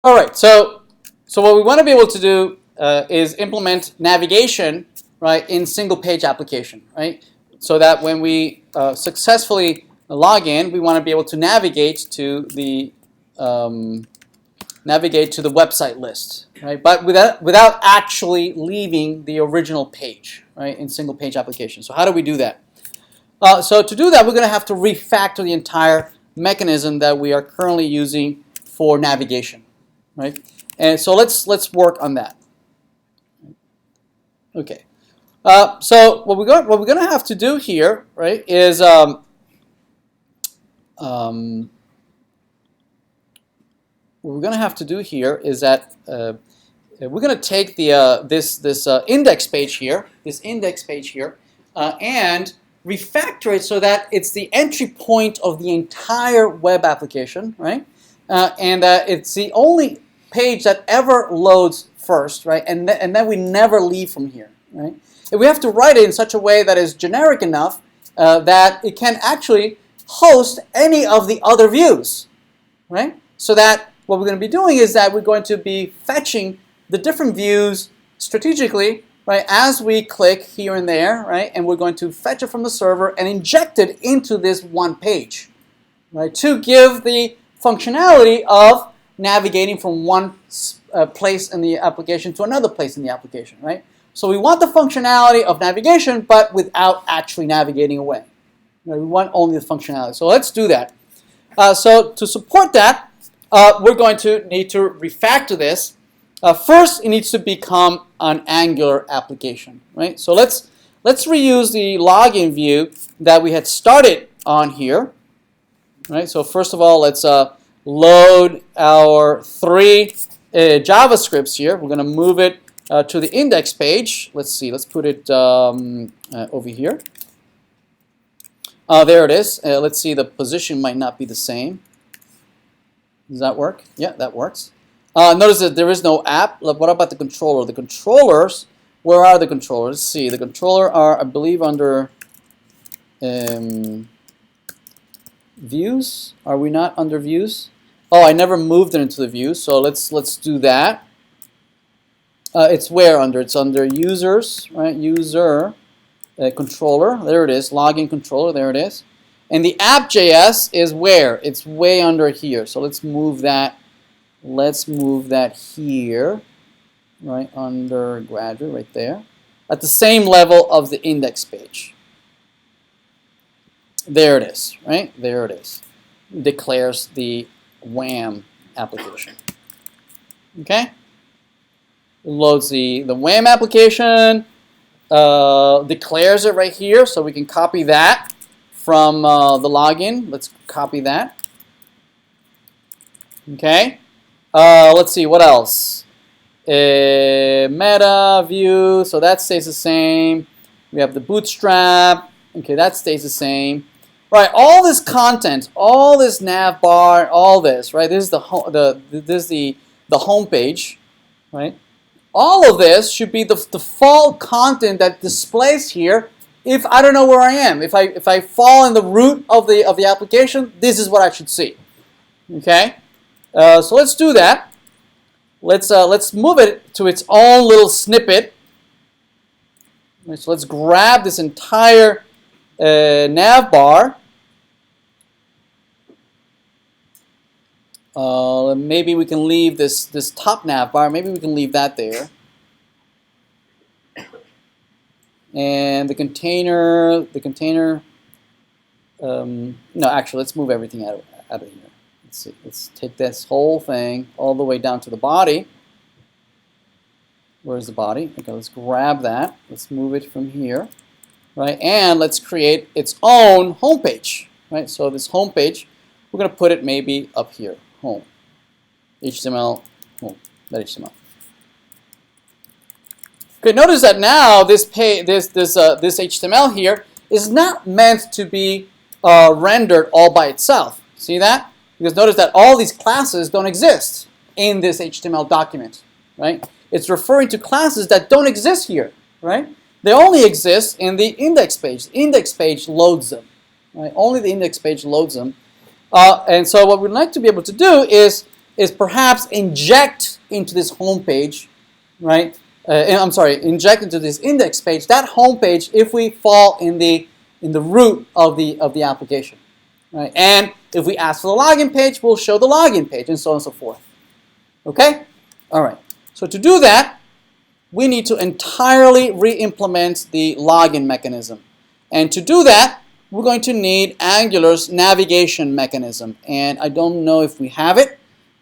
All right, so what we want to be able to do is implement navigation, right, in single page application, right? So that when we successfully log in, we want to be able to navigate to the website list, right? But without actually leaving the original page, right, in single page application. So how do we do that? So to do that, we're going to have to refactor the entire mechanism that we are currently using for navigation, right? And so let's work on that. Okay. So what we're going to have to do here, right, is what we're going to have to do here is that we're going to take the this index page here, and refactor it so that it's the entry point of the entire web application, right? And it's the only page that ever loads first, right? And then we never leave from here, right? And we have to write it in such a way that is generic enough that it can actually host any of the other views, right? So that what we're going to be doing is that we're going to be fetching the different views strategically, right, as we click here and there, right, and we're going to fetch it from the server and inject it into this one page, right, to give the functionality of navigating from one place in the application to another place in the application, right? So we want the functionality of navigation, but without actually navigating away. Right? We want only the functionality. So let's do that. So to support that, we're going to need to refactor this. First, it needs to become an Angular application, right? So let's reuse the login view that we had started on here, right? So first of all, let's load our 3 JavaScripts here. We're going to move it to the index page. Let's see. Let's put it over here. There it is. Let's see. The position might not be the same. Does that work? Yeah, that works. Notice that there is no app. What about the controller? The controllers, where are the controllers? Let's see. The controller are, I believe, under views. Are we not under views? Oh, I never moved it into the views, so let's do that. It's where under? It's under users, right? User controller. There it is. Login controller. There it is. And the app.js is where? It's way under here. So let's move that. Let's move that here, right under graduate, right there, at the same level of the index page. There it is, right? There it is. Declares the WAM application. Okay? Loads the WAM application, declares it right here, so we can copy that from the login. Let's copy that. Okay? Let's see, what else? Meta view, so that stays the same. We have the bootstrap. Okay, that stays the same. Right, all this content, all this nav bar, all this, right? This is the home page, right? All of this should be the default content that displays here. If I don't know where I am, if I fall in the root of the application, this is what I should see. Okay, so let's do that. Let's move it to its own little snippet. Right, so let's grab this entire nav bar. Maybe we can leave this top nav bar. Maybe we can leave that there. And the container. No, actually, let's move everything out of here. Let's see. Let's take this whole thing all the way down to the body. Where's the body? Okay, let's grab that. Let's move it from here, right? And let's create its own home page, right? So this home page, we're going to put it maybe up here, home, HTML, home, .html. Okay, notice that now this HTML here is not meant to be rendered all by itself. See that? Because notice that all these classes don't exist in this HTML document, right? It's referring to classes that don't exist here, right? They only exist in the index page. The index page loads them, right? Only the index page loads them. And so what we'd like to be able to do is is perhaps inject into this home page, right? I'm sorry, inject into this index page, that home page, if we fall in the root of the application, right? And if we ask for the login page, we'll show the login page, and so on and so forth. Okay? All right. So to do that, we need to entirely re-implement the login mechanism. And to do that, we're going to need Angular's navigation mechanism. And I don't know if we have it.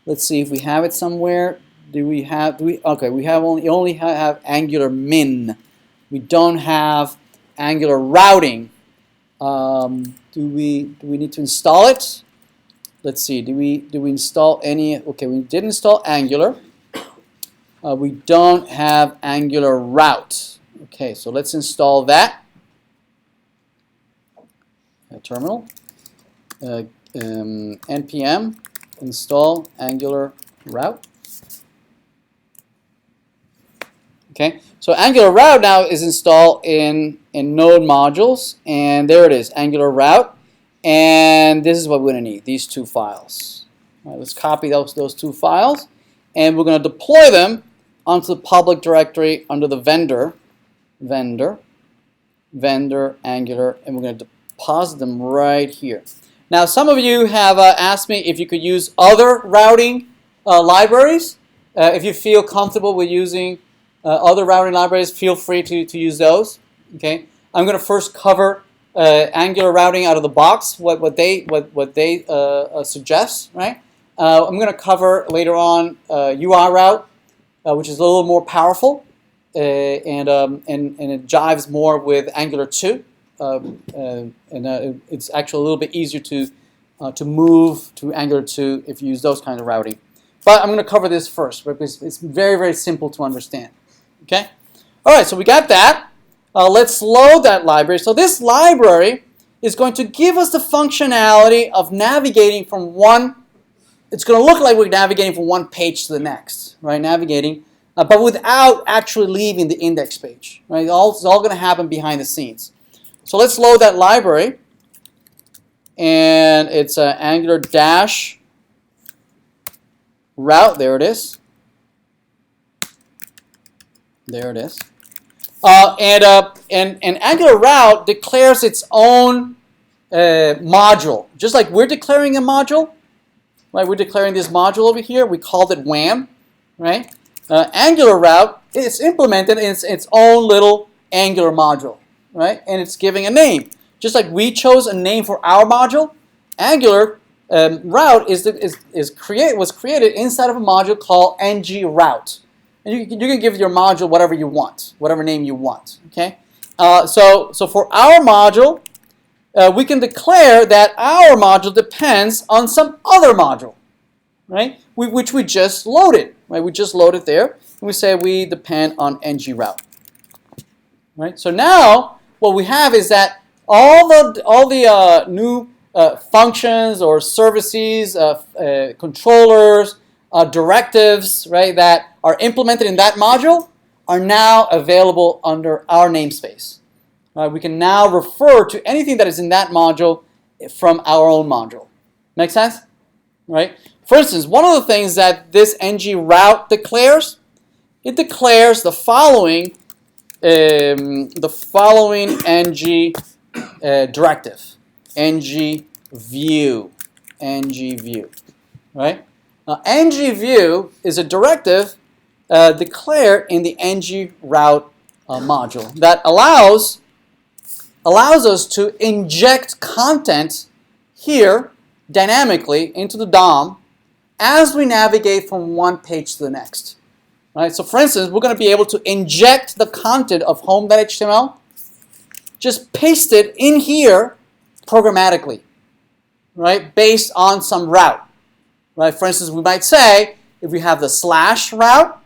Let's see if we have it somewhere. Okay, we only have Angular min. We don't have Angular routing. Do we need to install it? Let's see. Do we install any? Okay, we did install Angular. We don't have Angular route. Okay, so let's install that. Terminal. npm install Angular route. Okay, so Angular route now is installed in node modules, and there it is, Angular route. And this is what we're going to need, these two files. All right, let's copy those two files, and we're going to deploy them onto the public directory under the vendor Angular, and we're going to deposit them right here. Now, some of you have asked me if you could use other routing libraries. If you feel comfortable with using other routing libraries, feel free to use those. Okay, I'm going to first cover Angular routing out of the box, what they suggest, right? I'm going to cover later on UI route, which is a little more powerful, and it jives more with Angular 2, it's actually a little bit easier to move to Angular 2 if you use those kind of routing. But I'm going to cover this first because it's very, very simple to understand. Okay. All right. So we got that. Let's load that library. So this library is going to give us the functionality of navigating from one. It's going to look like we're navigating from one page to the next, right? Navigating, but without actually leaving the index page, right? It's all going to happen behind the scenes. So let's load that library, and it's Angular dash route. There it is. There it is. And Angular route declares its own module, just like we're declaring a module. Right, we're declaring this module over here. We called it WAM, right? Angular route is implemented in its own little Angular module, right? And it's giving a name. Just like we chose a name for our module, Angular route was created inside of a module called ng-route. And you can give your module whatever you want, whatever name you want, okay? So for our module, we can declare that our module depends on some other module, right? Which we just loaded, right? We just loaded there, and we say we depend on ng-route, right? So now what we have is that all the new functions or services, controllers, directives, right, that are implemented in that module are now available under our namespace. We can now refer to anything that is in that module from our own module. Make sense? Right? For instance, one of the things that this ng-route declares, it declares the following ng directive, ng-view, right? Now, ng-view is a directive declared in the ng-route module that allows us to inject content here dynamically into the DOM as we navigate from one page to the next. Right? So for instance, we're going to be able to inject the content of home.html, just paste it in here programmatically, right? Based on some route. Right? For instance, we might say, if we have the / route,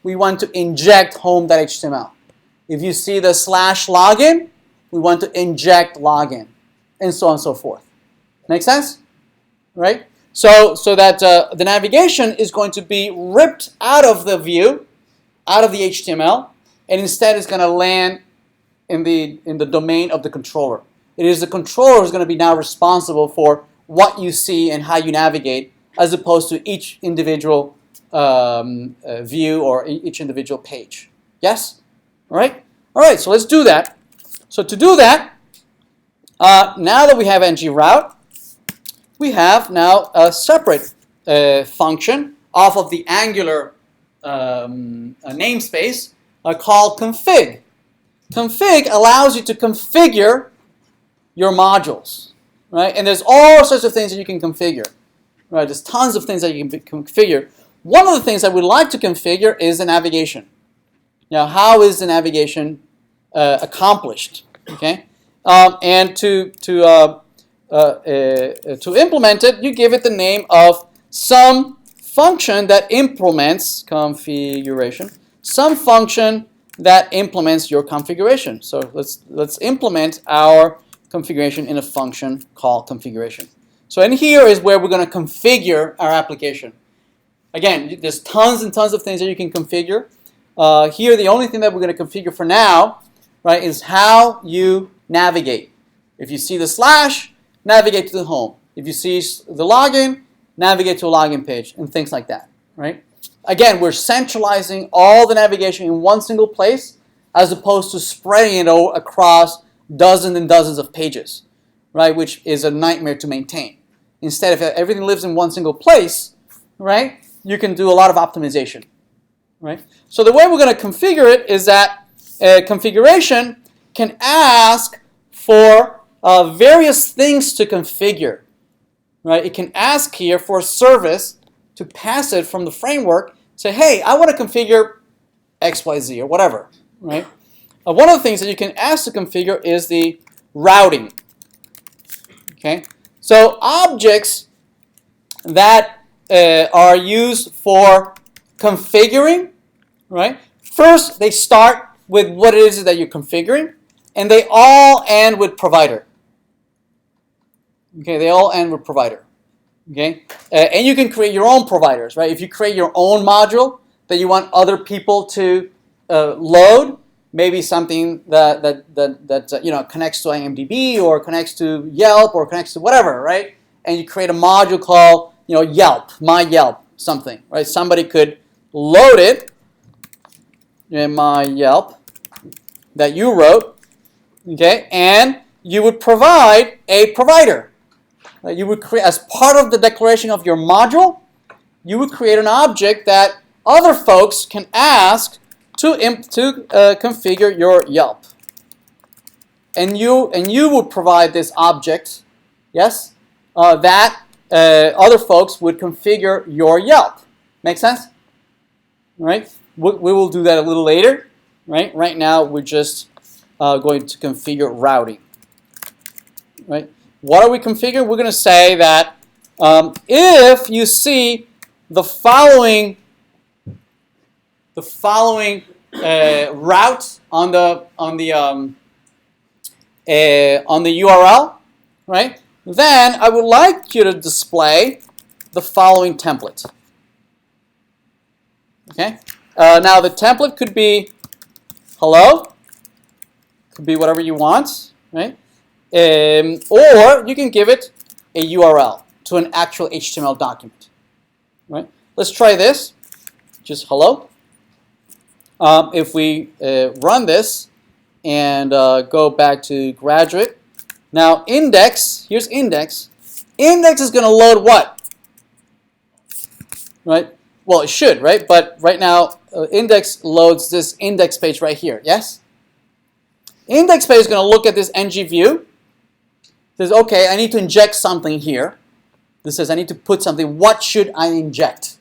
we want to inject home.html. If you see the / login, we want to inject login, and so on and so forth. Make sense? Right? So that the navigation is going to be ripped out of the view, out of the HTML, and instead is going to land in the domain of the controller. It is the controller who's going to be now responsible for what you see and how you navigate as opposed to each individual view or each individual page. Yes? All right? All right, so let's do that. So to do that, now that we have ng-route, we have now a separate function off of the Angular namespace called config. Config allows you to configure your modules, right? And there's all sorts of things that you can configure, right? There's tons of things that you can configure. One of the things I would like to configure is the navigation. Now, how is the navigation accomplished? Okay, and to implement it, you give it the name of some function that implements configuration. Some function that implements your configuration. So let's implement our configuration in a function called configuration. So in here is where we're going to configure our application. Again, there's tons and tons of things that you can configure. Here, the only thing that we're going to configure for now, right, is how you navigate. If you see the slash, navigate to the home. If you see the login, navigate to a login page, and things like that, right? Again, we're centralizing all the navigation in one single place as opposed to spreading it across dozens and dozens of pages, right, which is a nightmare to maintain. Instead, if everything lives in one single place, right, you can do a lot of optimization, right? So the way we're going to configure it is that configuration can ask for various things to configure, right? It can ask here for a service to pass it from the framework, say, hey, I want to configure XYZ or whatever, right? One of the things that you can ask to configure is the routing, okay? So objects that are used for configuring, right? First, they start with what it is that you're configuring, and they all end with provider. Okay, they all end with provider. Okay, and you can create your own providers, right? If you create your own module that you want other people to load, maybe something that you know, connects to IMDb or connects to Yelp or connects to whatever, right? And you create a module called, you know, Yelp, my Yelp, something, right? Somebody could load it in my Yelp that you wrote, okay, and you would provide a provider. You would create, as part of the declaration of your module, you would create an object that other folks can ask to configure your Yelp. And you would provide this object, yes, that other folks would configure your Yelp. Make sense? All right? We will do that a little later. Right? Right now, we're just going to configure routing. Right? What are we configuring? We're going to say that if you see the following route on the URL, right? Then I would like you to display the following template. Okay. Now the template could be hello, could be whatever you want, right? Or you can give it a URL to an actual HTML document, right? Let's try this, just hello. If we run this and go back to graduate, now index, here's index. Index is going to load what? Right? Well, it should, right? But right now, index loads this index page right here, yes? Index page is going to look at this ng view. Says, okay, I need to inject something here. This says I need to put something. What should I inject?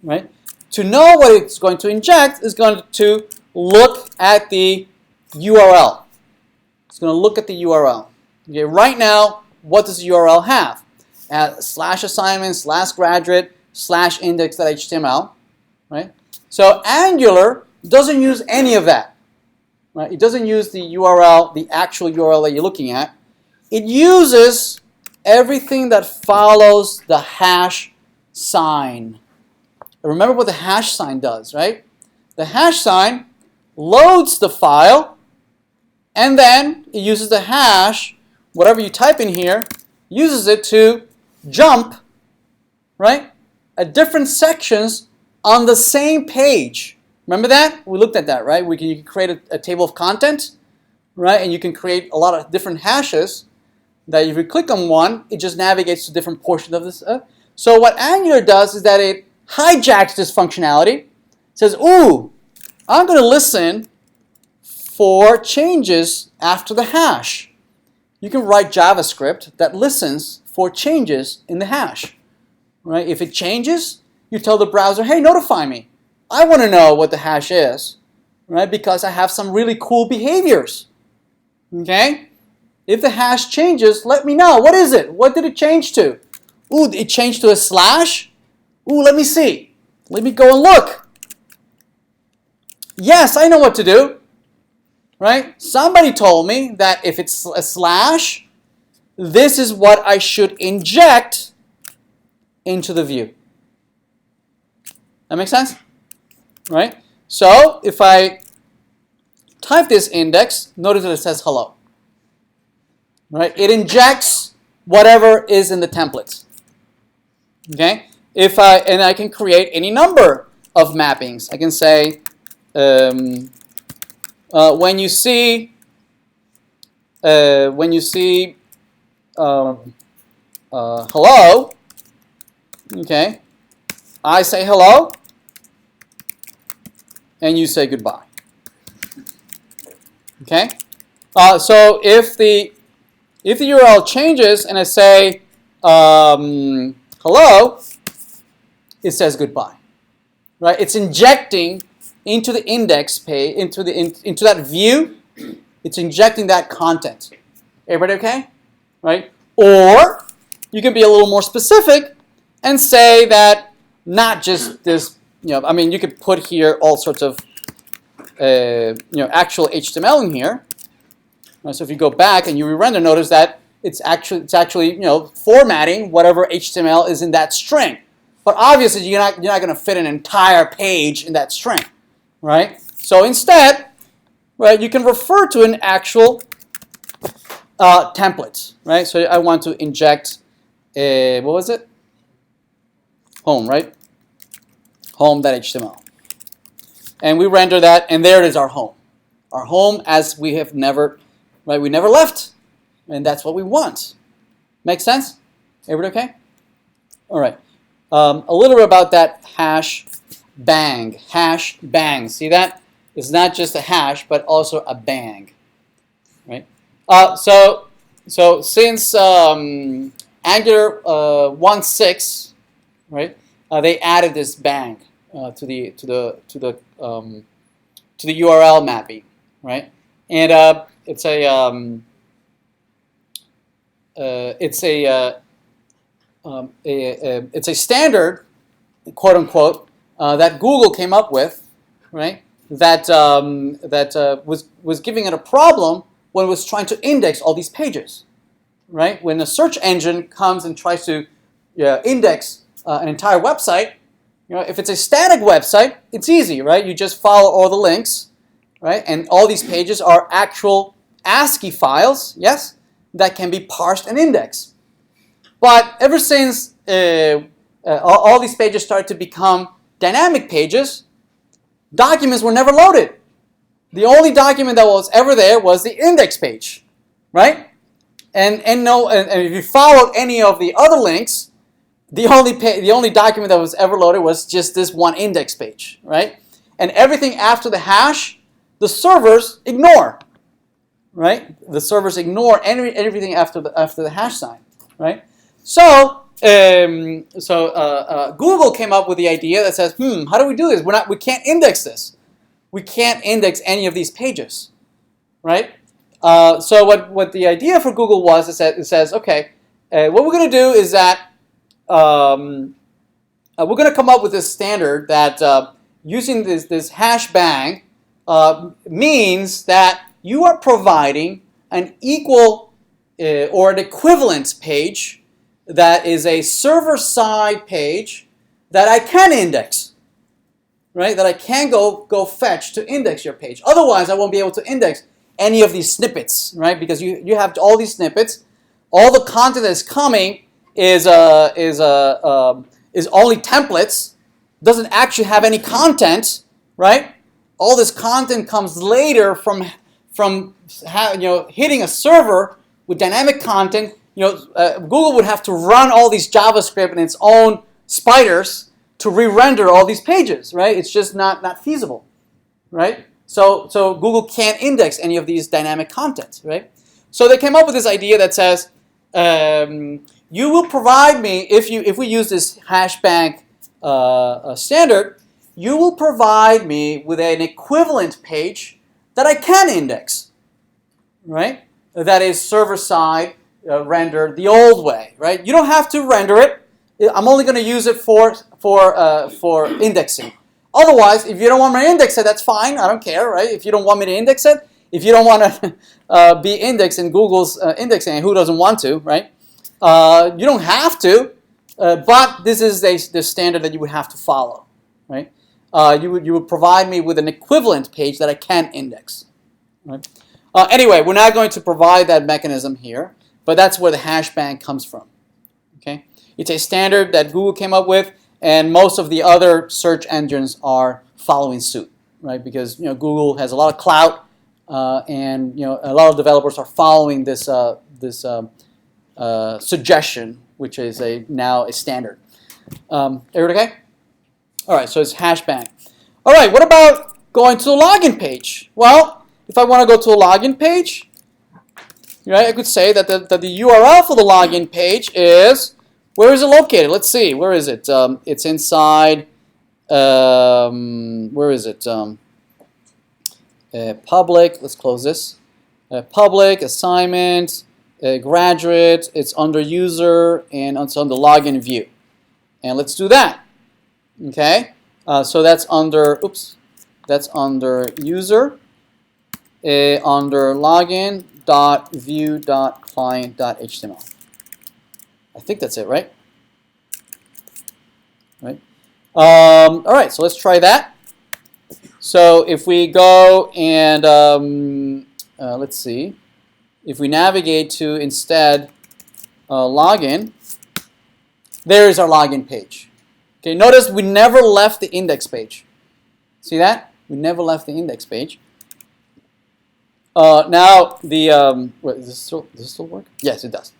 Right? To know what it's going to inject is going to look at the URL. It's going to look at the URL. Okay, right now, what does the URL have? /assignment, /graduate, /index.html. Right? So Angular doesn't use any of that. Right? It doesn't use the URL, the actual URL that you're looking at. It uses everything that follows the hash sign. Remember what the hash sign does, right? The hash sign loads the file, and then it uses the hash, whatever you type in here, uses it to jump right? At different sections on the same page. Remember that? We looked at that, right? You can create a table of content, right? And you can create a lot of different hashes that if you click on one, it just navigates to different portions of this. So what Angular does is that it hijacks this functionality, says, ooh, I'm going to listen for changes after the hash. You can write JavaScript that listens for changes in the hash. Right? If it changes, you tell the browser, hey, notify me. I want to know what the hash is, right? Because I have some really cool behaviors. Okay? If the hash changes, let me know. What is it? What did it change to? Ooh, it changed to a slash? Ooh, let me see. Let me go and look. Yes, I know what to do. Right? Somebody told me that if it's a slash, this is what I should inject into the view. That makes sense? Right? So if I type this index, notice that it says hello. Right? It injects whatever is in the template. Okay? And I can create any number of mappings. I can say when you see hello, okay, I say hello, and you say goodbye. Okay, so if the URL changes and I say hello, it says goodbye. Right? It's injecting into the index page, into that view. It's injecting that content. Everybody okay? Right? Or you can be a little more specific and say that not just this, I mean, you could put here all sorts of, actual HTML in here. Right? So if you go back and you re-render, notice that it's actually, formatting whatever HTML is in that string. But obviously, you're not going to fit an entire page in that string, right? So instead, right, you can refer to an actual template, right? So I want to inject, what was it? Home, right? Home.html. And we render that, and there it is, our home. Our home as we have never, right? We never left, and that's what we want. Make sense? Everybody okay? All right. A little bit about that hash bang. Hash bang. See that? It's not just a hash, but also a bang. Right? So since Angular 1.6, right? They added this bang to the URL mapping, right? And it's a standard, quote unquote, that Google came up with, right? That was giving it a problem when it was trying to index all these pages, right? When a search engine comes and tries to index an entire website, if it's a static website, it's easy, right? You just follow all the links, right? And all these pages are actual ASCII files, yes, that can be parsed and indexed. But ever since all these pages started to become dynamic pages, documents were never loaded. The only document that was ever there was the index page, right? And if you followed any of the other links, the only document that was ever loaded was just this one index page, right? And everything after the hash, the servers ignore, right? The servers ignore everything after the hash sign, right? So Google came up with the idea that says, how do we do this? We can't index this. We can't index any of these pages, right? So what the idea for Google was is that it says, okay, what we're going to do is that we're going to come up with this standard that using this hash bang means that you are providing an equal or an equivalence page that is a server-side page that I can index, right? That I can go fetch to index your page. Otherwise, I won't be able to index any of these snippets, right? Because you have all these snippets. All the content that's coming is is only templates, doesn't actually have any content, right? All this content comes later from hitting a server with dynamic content. Google would have to run all these JavaScript and its own spiders to re-render all these pages, right? It's just not feasible, right? So Google can't index any of these dynamic content, right? So they came up with this idea that says, you will provide me, if we use this hashbank standard, you will provide me with an equivalent page that I can index, right? That is server-side rendered the old way, right? You don't have to render it. I'm only going to use it for indexing. Otherwise, if you don't want me to index it, that's fine. I don't care, right? If you don't want me to index it, if you don't want to be indexed in Google's indexing, and who doesn't want to, right? You don't have to, but this is the standard that you would have to follow, right? You would provide me with an equivalent page that I can index, right? Anyway, we're not going to provide that mechanism here, but that's where the hashbank comes from. Okay, it's a standard that Google came up with, and most of the other search engines are following suit, right? Because Google has a lot of clout, and a lot of developers are following this suggestion, which is now a standard. Everyone okay? All right, so it's hashbank. All right, what about going to the login page? Well, if I want to go to a login page, right, I could say that the URL for the login page is, where is it located? Let's see, where is it? It's inside, where is it? Public, let's close this. Public, assignment, graduate, it's under user, and it's on the login view. And let's do that. Okay, so that's under, that's under user, under login.view.client.html. I think that's it, right? Right. All right, so let's try that. So if we go and let's see, if we navigate to instead login, there is our login page. Okay, notice we never left the index page. See that? We never left the index page. Now the wait, does this still work? Yes, it does.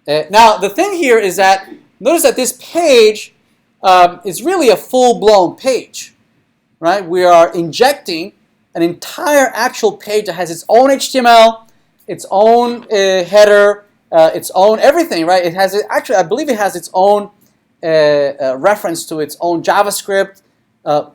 Now the thing here is that notice that this page is really a full-blown page, right? We are injecting an entire actual page that has its own HTML, its own header, its own everything, right? It has actually, I believe it has its own reference to its own JavaScript.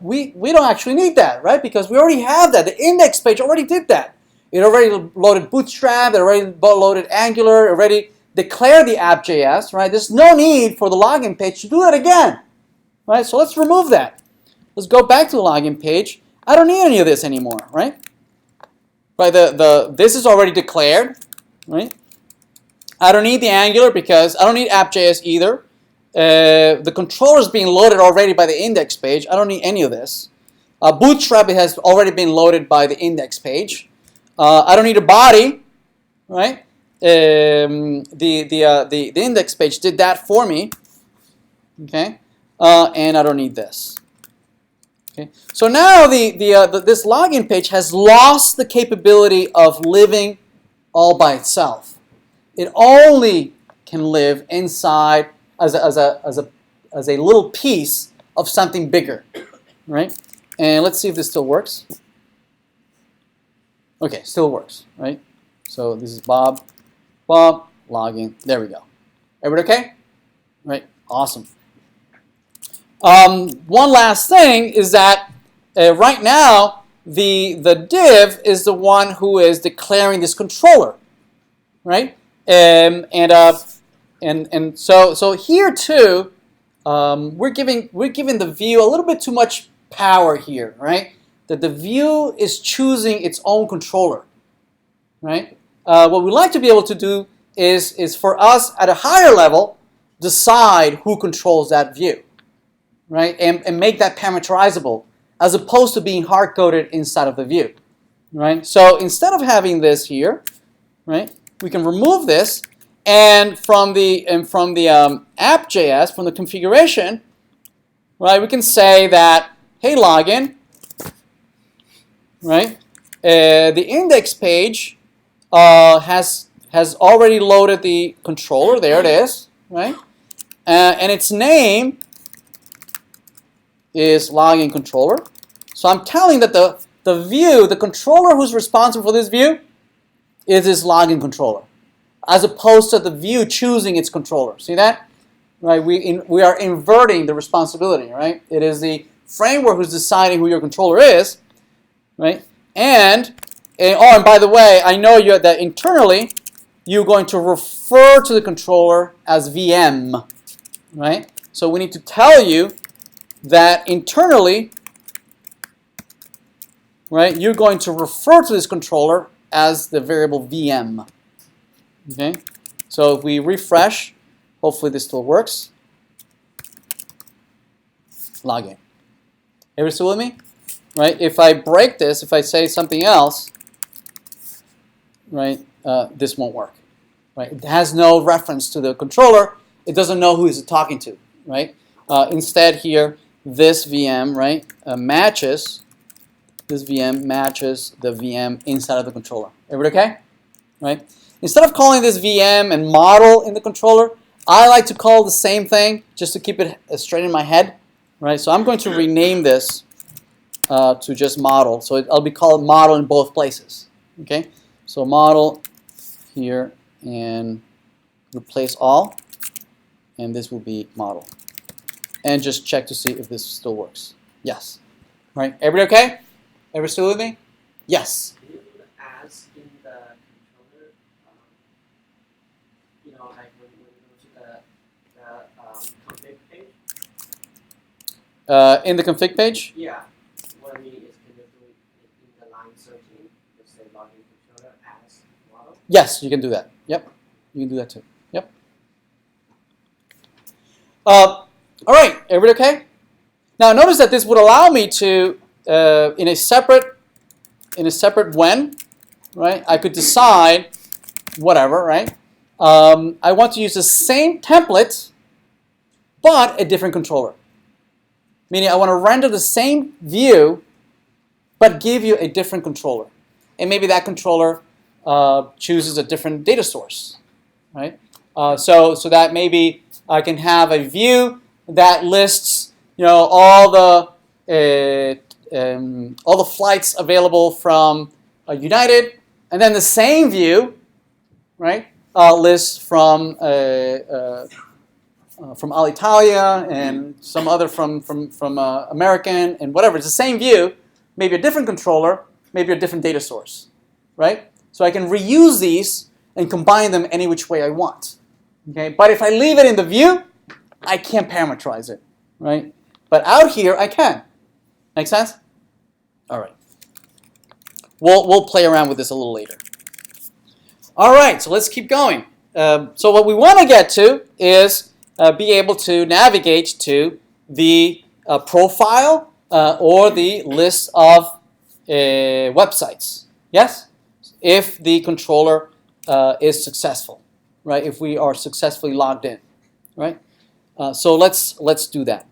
We don't actually need that, right? Because we already have that. The index page already did that. It already loaded Bootstrap, it already loaded Angular, it already declared the app.js, right? There's no need for the login page to do that again, right? So let's remove that. Let's go back to the login page. I don't need any of this anymore, right? Right, this is already declared, right? I don't need the Angular because I don't need app.js either. The controller is being loaded already by the index page. I don't need any of this. Bootstrap has already been loaded by the index page. I don't need a body, right? The index page did that for me. Okay, and I don't need this. Okay, so now this login page has lost the capability of living all by itself. It only can live inside as a little piece of something bigger, right? And let's see if this still works. Okay, still works, right? So this is Bob, login. There we go. Everybody okay? Right, awesome. One last thing is that right now the div is the one who is declaring this controller, right? So here too, we're giving the view a little bit too much power here, right? That the view is choosing its own controller, right? What we like to be able to do is for us at a higher level decide who controls that view, right? And make that parameterizable as opposed to being hard-coded inside of the view, right? So instead of having this here, right, we can remove this And from the app.js, from the configuration, right, we can say that, hey, login, right, the index page has already loaded the controller. There it is, right, and its name is login controller. So I'm telling that the view, the controller who's responsible for this view, is this login controller, as opposed to the view choosing its controller. See that? Right? We are inverting the responsibility. Right? It is the framework who's deciding who your controller is. Right? And by the way, I know that internally you're going to refer to the controller as VM. Right? So we need to tell you that internally, right, you're going to refer to this controller as the variable VM. Okay, so if we refresh, hopefully this still works. Login. Everybody still with me? Right? If I break this, if I say something else, right, this won't work. Right? It has no reference to the controller. It doesn't know who it's talking to. Right? Instead, here, this VM, right, matches. This VM matches the VM inside of the controller. Everybody okay? Right? Instead of calling this VM and model in the controller, I like to call the same thing just to keep it straight in my head. Right? So I'm going to rename this to just model. So I'll be called model in both places. Okay? So model here and replace all, and this will be model. And just check to see if this still works. Yes. Right? Everybody okay? Everybody still with me? Yes. Can you do the as in the controller? Like when you go to the config page? In the config page? Yeah. What I mean is, can you do it in the line searching? Just say login controller as model? Yes, you can do that. Yep. You can do that too. Yep. All right. Everybody okay? Now notice that this would allow me to in a separate when, right? I could decide whatever, right? I want to use the same template, but a different controller. Meaning I want to render the same view, but give you a different controller. And maybe that controller chooses a different data source, right? So that maybe I can have a view that lists, all the flights available from United, and then the same view, right, lists from Alitalia and some other from American and whatever. It's the same view, maybe a different controller, maybe a different data source, right? So I can reuse these and combine them any which way I want. Okay, but if I leave it in the view, I can't parameterize it, right? But out here, I can. Make sense? All right. We'll play around with this a little later. All right, so let's keep going. So what we want to get to is be able to navigate to the profile or the list of websites. Yes? If the controller is successful, right? If we are successfully logged in, right? So let's do that.